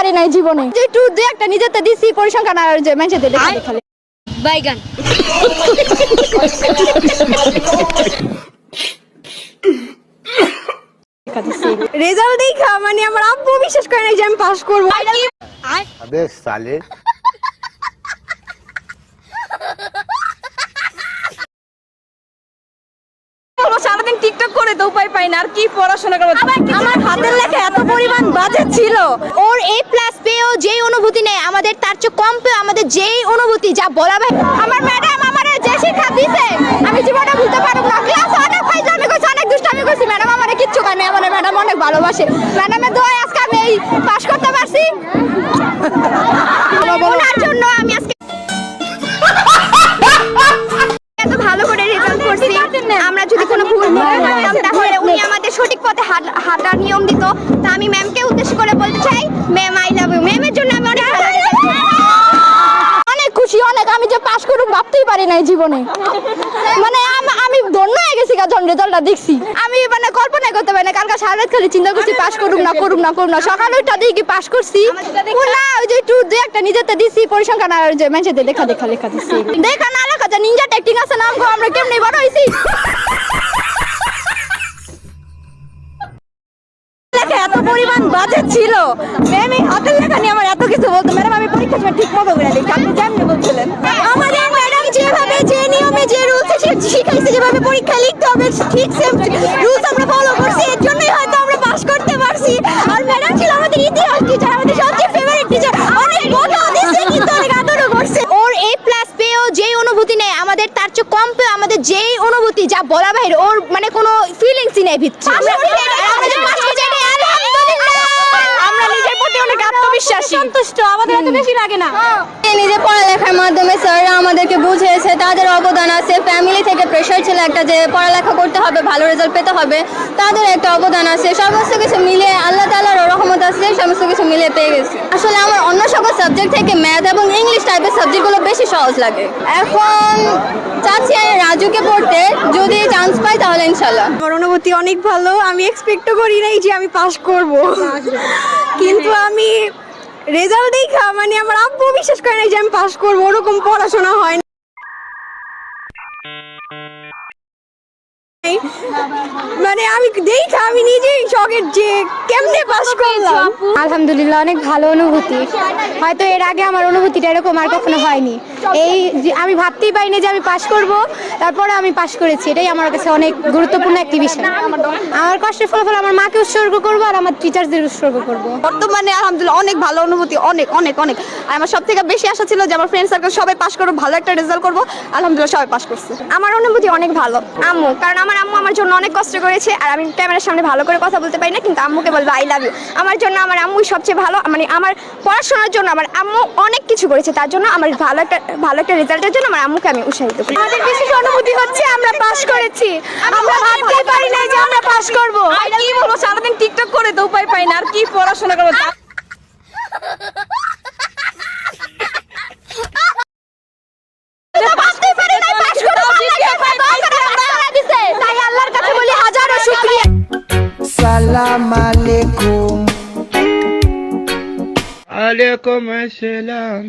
পারি নাই জীবনে। যে একটু দুই একটা নিজেতে দিছি পরিসংখ্যান আর যে মেঝেতে দেখা দেখালে বাইগান রেজাল্ট দেখা মানে আমার আব্বু বিশ্বাস করে নাই যে আমি পাস করব। अबे साले সারাদিন টিকটক করে তো উপায় পাই না, আর কি পড়াশোনা করব। আমার হাতের লেখা এত পরিমাণ বাজে ছিল। ওর A+ পেয়েও যেই অনুভূতি নেই আমাদের তার চেয়ে কম পেয়ে আমাদের যেই অনুভূতি যা বলা ভাই। আমার ম্যাডাম আমারে যে শিক্ষা দিছে আমি জীবনে ভুলতে পারবো না। ক্লাস অনেক ফাইজলামি কইছি, অনেক দুষ্টামি কইছি, ম্যাডাম আমারে কিচ্ছু কয় না। আমার ম্যাডাম অনেক ভালোবাসে, ম্যাডামের দোয়ায় আজকে আমি এই পাস করতে পারছি। ওনার জন্য আমি আজকে এত ভালো করে রেজাল্ট করছি। আমরা যদি কোনো ভুল করতাম তাহলে উনি আমাদের সঠিক পথে হাঁটার নিয়ম দিত। তা আমি ম্যামকে উদ্দেশ্য করে বলতে চাই, ম্যাম আই লাভ ইউ। ম্যামের জন্য আমি অনেক খুশি, অনেক। আমি যে পাস করব ভাবতেই পারি নাই জীবনে। মানে আমি ধন্য হয়ে গেছি যখন রেজাল্টটা দেখছি। আমি মানে কল্পনা করতে পারি না। কালকে সারা রাত খালি চিন্তা করছি পাস করুম না। সকালে উঠা দেখি পাস করছি। না ওই যে একটু দুই একটা নিজেতে দিছি পরিসংখ্যান আর যে মেঝেতে লেখা দিছি। দেখা না লেখা যা নিনজা টেকনিক আছে নাম গো, আমরা কেমনে বড় হইছি। লেখা এত পরিমাণ বাজে ছিল, ম্যাম এই হাতের লেখা নিয়ে আমার এত কিছু বলতো। ম্যাডাম আমি পরীক্ষা সময় ঠিক মতো করে লিখি, আপনি যেমনি বলছিলেন। আমাদের ম্যাডাম যেভাবে যে নিয়মে যে রুলস শিখাইছে, যেভাবে পরীক্ষা লিখতে হবে ঠিক সেম রুলস আমরা ফলো করছি। এর জন্যই হয়তো আমরা পাস করতে পারছি। আর ম্যাডাম ছিল আমাদের ইতিহাস টিচার, আমাদের সবচেয়ে ফেভারিট টিচার। অনেক বকা দিছে কিন্তু অনেক আদরও করছে। ওর A+ পেয়েও যেই অনুভূতি নেই আমাদের তার চেয়ে কম পেয়ে আমাদের যেই অনুভূতি যা বলা ভাই। ওর মানে কোনো ফিলিংসই নেই ভিতরে। আমরা নিজের প্রতি অনেক আত্মবিশ্বাসী, সন্তুষ্ট। আমাদের এত বেশি লাগে না। নিজে পড়ালেখার মাধ্যমে স্যাররা আমাদেরকে বুঝিয়েছে, তাদের অবদান আছে। ফ্যামিলি থেকে প্রেশার ছিল একটা যে পড়ালেখা করতে হবে, ভালো রেজাল্ট পেতে হবে, তাদের একটা অবদান আছে। সমস্ত কিছু মিলিয়ে আল্লাহ তাআলার রহমত আছে, সমস্ত কিছু মিলিয়ে পেয়ে গেছি। আসলে আমার অন্য সকল সাবজেক্ট থেকে ম্যাথ এবং ইংলিশ টাইপের সাবজেক্টগুলো বেশি সহজ লাগে। এখন চাচ্ছি আমি রাজুকে পড়তে, যদি চান্স পাই তাহলে ইনশাল্লাহ। আমার অনুভূতি অনেক ভালো। আমি এক্সপেক্টও করি নাই যে আমি পাস করব, কিন্তু আমি রেজাল্ট দেখা মানে আমার আব্বু বিশ্বাস করে নাই যে আমি পাস করব। ওরকম পড়াশোনা হয় না। মানে আমি দেখা আমি নিজেই শকের যে কেমনে পাস করলাম। আলহামদুলিল্লাহ, অনেক ভালো অনুভূতি। হয়তো এর আগে আমার অনুভূতিটা এরকম আর কখনো হয়নি। এই আমি ভাবতেই পারিনি যে আমি পাস করব, তারপরে আমি পাস করেছি। এটাই আমার কাছে অনেক গুরুত্বপূর্ণ একটি বিষয়। আমার কষ্টের ফলাফল আমার মাকে উৎসর্গ করব আর আমার টিচারদের উৎসর্গ করব। বর্তমানে আলহামদুলিল্লাহ অনেক ভালো অনুভূতি, অনেক অনেক অনেক। আর আমার সব থেকে বেশি আশা ছিল যে আমার ফ্রেন্ড সার্কেল সবাই পাস করবো, ভালো একটা রেজাল্ট করবো। আলহামদুলিল্লাহ সবাই পাস করছে। আমার অনুভূতি অনেক ভালো। আম্মু, কারণ আমার আম্মু আমার জন্য অনেক কষ্ট করেছে। আর আমি ক্যামেরার সামনে ভালো করে কথা বলতে পারি না, কিন্তু আম্মুকে বলবো আই লাভ ইউ। আমার জন্য আমার আম্মুই সবচেয়ে ভালো। মানে আমার পড়াশোনার জন্য আমার আম্মু অনেক কিছু করেছে, তার জন্য আমার ভালো একটা রেজাল্টের জন্য আমার আম্মুকে আমি উৎসাহিত করি। আমাদের বিশেষ অনুভূতি হচ্ছে আমরা পাস করেছি। আমরা ভাবতেই পারি না যে আমরা পাস করব। আর কি বলবো, সারাদিন টিকটক করে তো উপায় পাই না, আর কি পড়াশোনা করবো। তাই আল্লাহর কাছে বলি হাজারো শুকরিয়া। সালাম আলাইকুম। আলাইকুম আসসালাম।